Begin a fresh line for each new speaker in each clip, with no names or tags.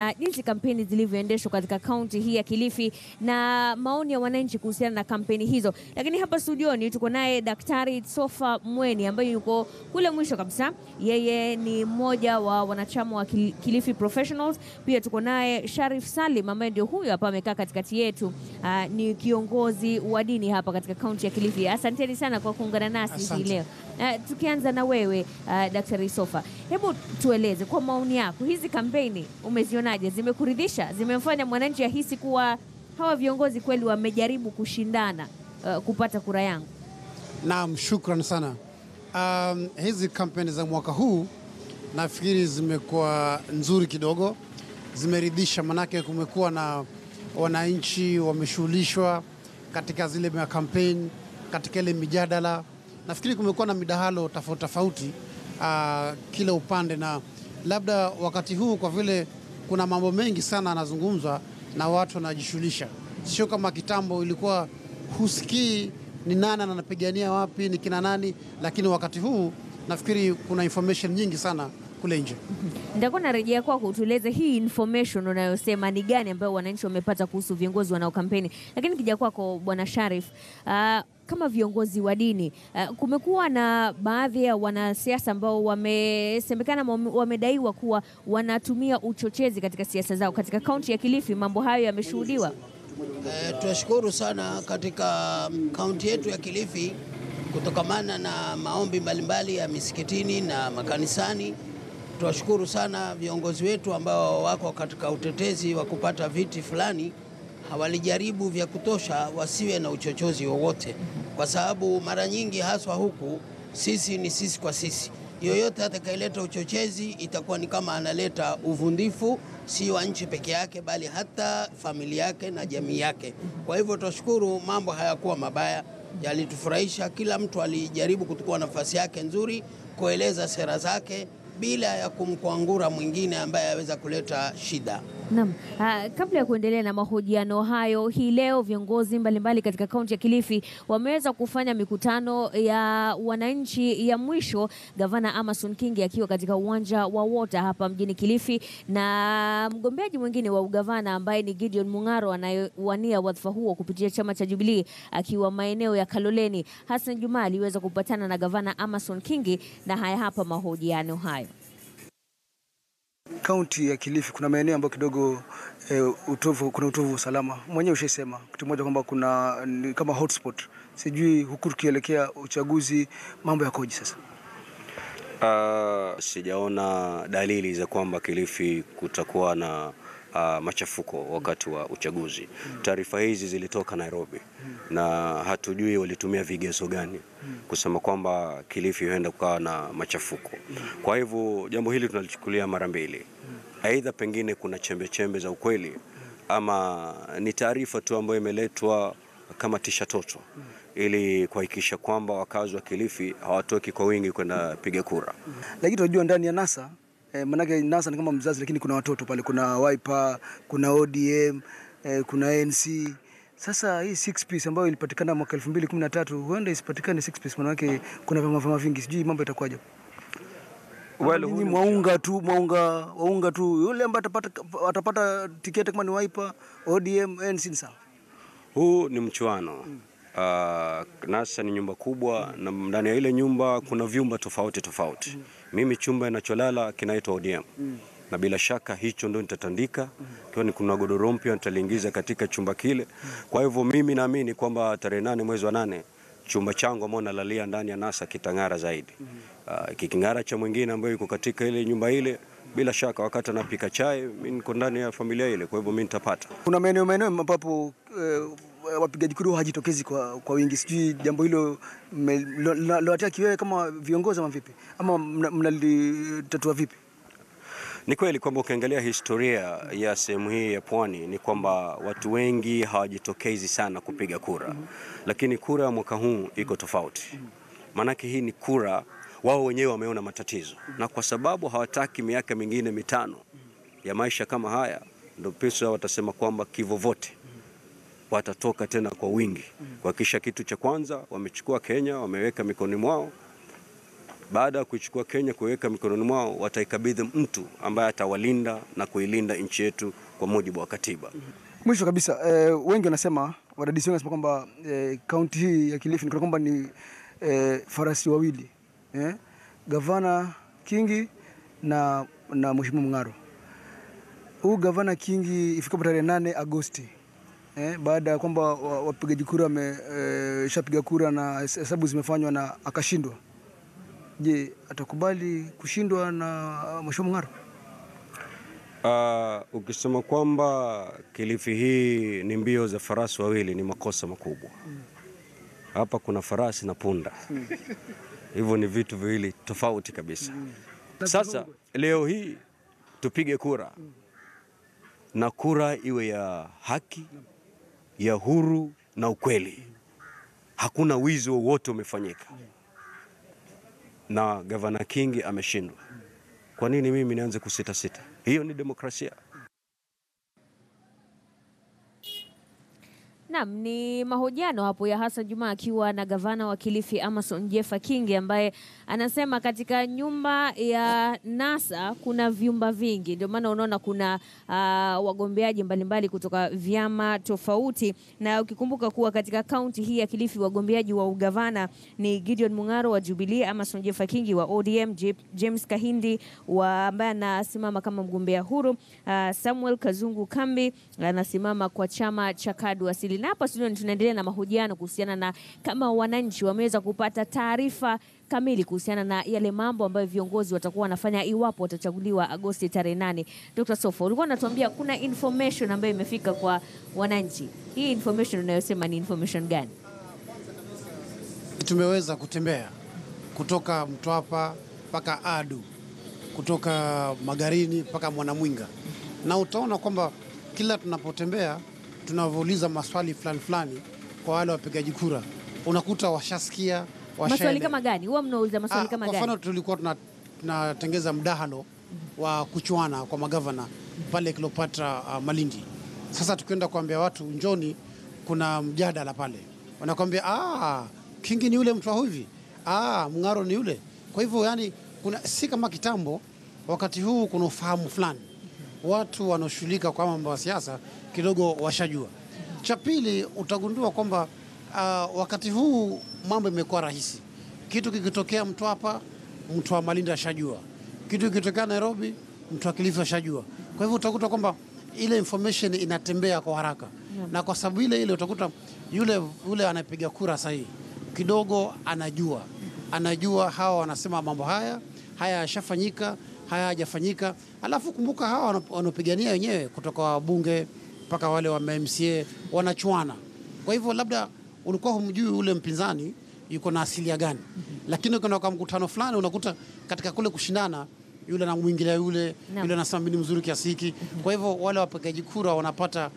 Jinsi kampeni zilivyoendeshwa katika kaunti hii ya Kilifi na maoni ya wananchi kuhusiana na kampeni hizo. Lakini hapa studioni tuko naye Daktari Sofa Mweni ambaye yuko kule mwisho kabisa. Yeye ni mmoja wa wanachama wa Kilifi Professionals. Pia tuko naye Sharif Salim ambaye ndio huyo hapa amekaa katikati yetu. Ni kiongozi wa dini hapa katika kaunti ya Kilifi. Asanteni sana kwa kuungana nasi hii leo. Tukianza na wewe Daktari Sofa, hebu tueleze kwa maoni yako, hizi kampeni umezionaje? Zimekuridhisha? Zimemfanya mwananchi ahisi kuwa hawa viongozi kweli wamejaribu kushindana kupata kura yangu?
Naam, shukran sana. Hizi kampeni za mwaka huu nafikiri zimekuwa nzuri kidogo, zimeridhisha, manake kumekuwa na wananchi wameshughulishwa katika zile kampeni, katika ile mijadala. Nafikiri kumekuwa na midahalo tofauti tofauti kila upande, na labda wakati huu kwa vile kuna mambo mengi sana yanazungumzwa na watu wanajishughulisha, sio kama kitambo ilikuwa husikii ni nani anapigania wapi, ni kina nani, lakini wakati huu nafikiri kuna information nyingi sana kule nje.
Nitakuwa narejea kwako utueleze hii information unayosema ni gani ambayo wananchi wamepata kuhusu viongozi wanao kampeni. Lakini kija kwako Bwana Sharif, kama viongozi wa dini, kumekuwa na baadhi ya wanasiasa ambao wamesemekana wamedaiwa kuwa wanatumia uchochezi katika siasa zao. Katika kaunti ya Kilifi mambo hayo yameshuhudiwa?
Tunashukuru sana katika kaunti yetu ya Kilifi, kutokamana na maombi mbalimbali ya misikitini na makanisani. Tunashukuru sana viongozi wetu ambao wako katika utetezi wa kupata viti fulani, hawalijaribu vya kutosha wasiwe na uchochezi wowote, kwa sababu mara nyingi haswa huku sisi ni sisi kwa sisi. Yoyote atakayeleta uchochezi itakuwa ni kama analeta uvundifu, si wa nchi peke yake bali hata familia yake na jamii yake. Kwa hivyo tunashukuru, mambo hayakuwa mabaya, yalitufurahisha. Kila mtu alijaribu kuchukua nafasi yake nzuri, kueleza sera zake bila ya kumkwangura mwingine ambaye aweza kuleta shida.
Naam, kabla ya kuendelea na mahojiano hayo, hii leo viongozi mbalimbali katika kaunti ya Kilifi wameweza kufanya mikutano ya wananchi ya mwisho, Gavana Amason Kingi akiwa katika uwanja wa Water hapa mjini Kilifi, na mgombeaji mwingine wa ugavana ambaye ni Gideon Mung'aro anayewania wadhifa huo kupitia chama cha Jubilee akiwa maeneo ya Kaloleni. Hassan Juma aliweza kupatana na Gavana Amason Kingi na haya hapa mahojiano hayo.
Kaunti ya Kilifi kuna maeneo ambayo kidogo kuna utovu usalama. Mwenyewe ushesema kitu moja kwamba kuna kama hotspot. Sijui huku tukielekea uchaguzi mambo yakoje sasa?
Sijaona dalili za kwamba Kilifi kutakuwa na machafuko wakati wa uchaguzi. Taarifa hizi zilitoka Nairobi na hatujui walitumia vigezo gani kusema kwamba Kilifi huenda kukawa na machafuko. Kwa hivyo jambo hili tunalichukulia mara mbili. Aidha pengine kuna chembe za ukweli, ama ni taarifa tu ambayo imeletwa kama tisha toto ili kuhakikisha kwamba wakazi wa Kilifi hawatoki kwa wingi kwenda piga kura.
Lakini tunajua ndani ya NASA, manake NASA ni kama mzazi, lakini kuna watoto pale, kuna Wiper, kuna ODM, kuna ANC. Sasa hii 6 piece ambayo ilipatikana mwaka 2013 huenda isipatikane 6 piece, manake kuna vyama vingi. Sijui mambo itakuwaje. Ni waunga tu yule ambaye atapata tiketi kama ni Wiper, ODM, ANC sawa.
Huu ni mchuano. NASA ni nyumba kubwa na ndani ya ile nyumba kuna vyumba tofauti. Mimi chumba ninacholala kinaitwa ODM. Na bila shaka hicho ndio nitatandika. Kwa ni kuna godoro mpya nitaliingiza katika chumba kile. Kwa hivyo mimi naamini kwamba tarehe 8 mwezi wa 8 chumba changu ambao nalalia ndani ya NASA kitang'ara zaidi. Kiking'ara cha mwingine ambaye yuko katika ile nyumba ile, bila shaka wakati anapika chai mimi niko ndani ya familia ile, kwa hivyo mimi nitapata.
Kuna maeneo ambapo wapigaji kura hajitokezi kwa wingi. Sijui jambo hilo loataki wewe kama viongozi ama vipi, ama mnalitatua vipi?
Ni kweli kwamba ukiangalia historia ya sehemu hii ya pwani ni kwamba watu wengi hawajitokezi sana kupiga kura. Lakini kura ya mwaka huu iko tofauti. Manake hii ni kura wao wenyewe wameona matatizo. Na kwa sababu hawataki miaka mingine 5 ya maisha kama haya, ndio pesa watasema kwamba kivovote watatoka tena kwa wingi. Kwa kisha kitu cha kwanza wamechukua Kenya, wameweka mikononi mwao. Baada ya kuichukua Kenya kuweka mikononi mwao, wataikabidhi mtu ambaye atawalinda na kuilinda nchi yetu kwa mujibu wa katiba.
Mwisho kabisa, wengi wanasema, wadadisi wengi wanasema kwamba kaunti hii ya Kilifi ni kwamba ni farasi wawili, Gavana Kingi na Mheshimiwa Mung'aro. Huu Gavana Kingi ifikapo tarehe 8 Agosti, baada ya kwamba wapigaji kura wameshapiga kura na hesabu zimefanywa na akashindwa, je, atakubali kushindwa na Mheshimiwa Mung'aro?
Ukisema kwamba Kilifi hii ni mbio za farasi wawili ni makosa makubwa. Hapa kuna farasi na punda. Hivyo ni vitu viwili tofauti kabisa. Sasa leo hii tupige kura, na kura iwe ya haki, ya huru na ukweli. Hakuna wizi wowote umefanyika, na Gavana Kingi ameshindwa. Kwa nini mimi nianze kusita? Hiyo ni demokrasia.
Naam, ni mahojiano hapo ya Hassan Juma akiwa na gavana wa Kilifi Amason Jeffa Kingi, ambaye anasema katika nyumba ya NASA kuna vyumba vingi. Ndio maana unaona kuna wagombeaji mbalimbali kutoka vyama tofauti, na ukikumbuka kuwa katika kaunti hii ya Kilifi wagombeaji wa ugavana ni Gideon Mung'aro wa Jubilee, Amason Jeffa Kingi wa ODM, James Kahindi ambaye anasimama kama mgombea huru, Samuel Kazungu Kambi anasimama kwa chama cha KADU Asili. Na hapa studio tunaendelea na mahojiano kuhusiana na kama wananchi wameweza kupata taarifa kamili kuhusiana na yale mambo ambayo viongozi watakuwa wanafanya iwapo watachaguliwa Agosti tarehe 8. Dr. Sofa, ulikuwa unatuambia kuna information ambayo imefika kwa wananchi. Hii information unayosema ni information gani?
Tumeweza kutembea kutoka Mtwapa mpaka Adu, kutoka Magarini mpaka Mwanamwinga, na utaona kwamba kila tunapotembea tunavouliza maswali fulani kwa wale wapigaji kura, unakuta washasikia,
maswali kama gani? Huwa mnauliza maswali kama gani?
Kwa mfano tulikuwa tunatengeza mdahalo wa kuchuana kwa magavana pale Kilopatra Malindi. Sasa tukienda kuambia watu njoni, kuna mjadala pale, wanakuambia Kingi ni yule mtu wa hivi, Mung'aro ni yule. Kwa hivyo yani kuna si kama kitambo. Wakati huu kuna ufahamu fulani, watu wanaoshughulika kwa mambo ya siasa kidogo washajua. Cha pili, utagundua kwamba wakati huu mambo imekuwa rahisi. Kitu kikitokea Mtwapa, mtu wa Malindi ashajua. Kitu kikitokea Nairobi, mtu wa Kilifi ashajua. Kwa hivyo utakuta kwamba ile information inatembea kwa haraka. Na kwa sababu ile utakuta yule anapiga kura sahihi kidogo anajua hawa wanasema mambo haya yashafanyika, haya hajafanyika. Alafu kumbuka hawa wanapigania wenyewe kutoka wabunge mpaka wale wa MCA wanachuana. Kwa hivyo labda ulikuwa humjui ule mpinzani yuko na asilia gani, lakini ukienda kwa mkutano fulani unakuta katika kule kushindana yule anamuingilia yule anasema mimi ni mzuri kiasi hiki. Kwa hivyo wale wapigaji kura wanapata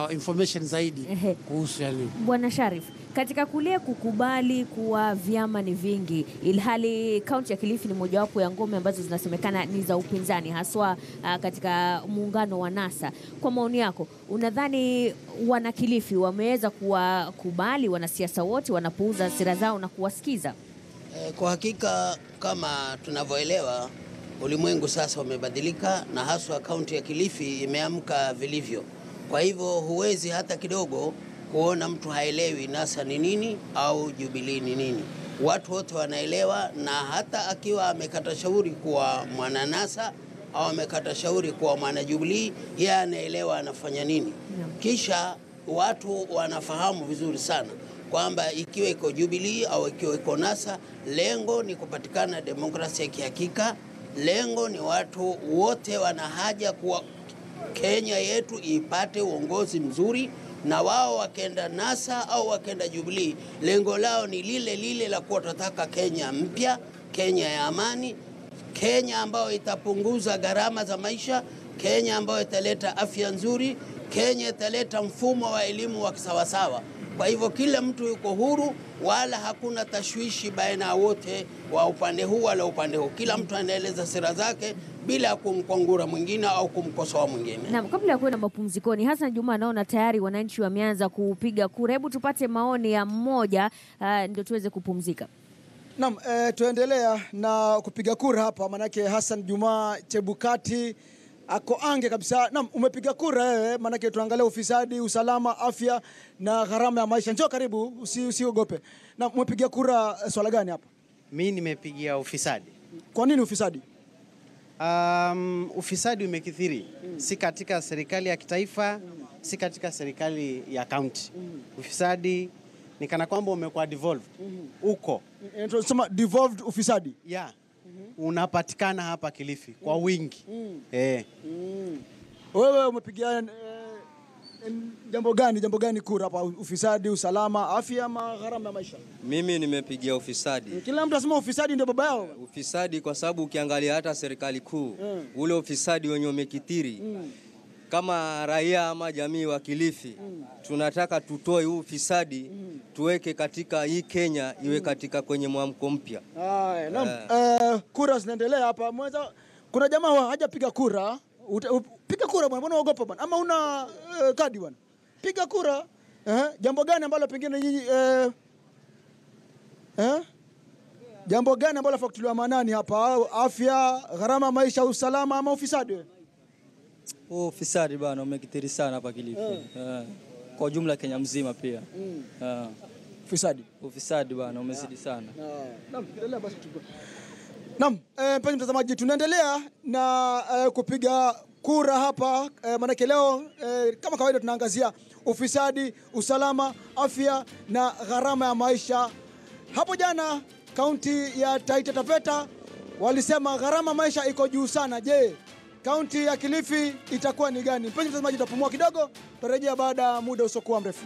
information zaidi kuhusu yani.
Bwana Sharif, katika kule kukubali kuwa vyama ni vingi, ilhali kaunti ya Kilifi ni mojawapo ya ngome ambazo zinasemekana ni za upinzani, haswa katika muungano wa NASA. Kwa maoni yako, unadhani wana Kilifi wameweza kuwakubali wanasiasa wote wanapouza sera zao na kuwasikiza?
Kwa hakika kama tunavyoelewa, ulimwengu sasa umebadilika, na haswa kaunti ya Kilifi imeamka vilivyo. Kwa hivyo huwezi hata kidogo kuona mtu haelewi NASA ni nini au Jubilee ni nini. Watu wote wanaelewa, na hata akiwa amekata shauri kuwa mwana NASA au amekata shauri kuwa mwana Jubilee, yeye anaelewa anafanya nini. Kisha watu wanafahamu vizuri sana kwamba ikiwa iko Jubilee au ikiwa iko NASA, lengo ni kupatikana demokrasia ya kihakika. Lengo ni watu wote wana haja kuwa Kenya yetu ipate uongozi mzuri, na wao wakenda NASA au wakenda Jubilee, lengo lao ni lile la kuwa tunataka Kenya mpya, Kenya ya amani, Kenya ambayo itapunguza gharama za maisha, Kenya ambayo italeta afya nzuri, Kenya italeta mfumo wa elimu wa kisawasawa. Kwa hivyo kila mtu yuko huru, wala hakuna tashwishi baina wote wa upande huu wala upande huu. Kila mtu anaeleza sera zake bila kumkwangura mwingine au kumkosoa mwingine.
Na kabla ya kwenda mapumzikoni, Hassan Juma, naona tayari wananchi wameanza kupiga kura. Hebu tupate maoni ya mmoja ndio tuweze kupumzika.
Naam, tuendelea na kupiga kura hapa, manake Hassan Juma Chebukati ako ange kabisa. Naam, umepiga kura wewe, manake tuangalia ufisadi, usalama, afya na gharama ya maisha. Njoo karibu, usiogope. Naam, umepiga kura swala gani hapa?
Mimi nimepigia ufisadi.
Kwa nini ufisadi?
Ufisadi umekithiri. Si katika serikali ya kitaifa, si katika serikali ya kaunti. Ufisadi ni kana kwamba umekuwa devolved. Uko.
Tunasema devolved ufisadi.
Yeah. Unapatikana hapa Kilifi kwa wingi.
Wewe umepigia jambo gani kura hapa? Ufisadi, usalama, afya ama gharama ya maisha?
Mimi nimepigia ufisadi.
Kila mtu anasema ufisadi ndio baba yao.
Ufisadi kwa sababu ukiangalia hata serikali kuu, ule ufisadi wenye umekithiri. Kama raia ama jamii wa Kilifi, tunataka tutoe huu ufisadi, tuweke katika hii Kenya, iwe katika kwenye mwamko mpya.
Naam, kura zinaendelea hapa. Kuna jamaa hajapiga kura. Piga kura bwana, mbona unaogopa bwana? Ama una kadi bwana? Piga kura. Jambo gani ambalo pengine nyinyi jambo gani ambalo faktuliwa maanani hapa? Afya, gharama maisha, usalama ama ufisadi?
Ufisadi bwana umekithiri sana hapa Kilifi. Kwa jumla Kenya mzima pia. Ufisadi bwana umezidi sana.
Naam, endelea basi tuko. Naam, mpenzi mtazamaji, tunaendelea na kupiga kura hapa, maana leo kama kawaida tunaangazia ufisadi, usalama, afya na gharama ya maisha. Hapo jana kaunti ya Taita Taveta walisema gharama maisha iko juu sana. Je, kaunti ya Kilifi itakuwa ni gani? Mpenzi mtazamaji, tutapumua kidogo, tutarejea baada ya muda usiokuwa mrefu.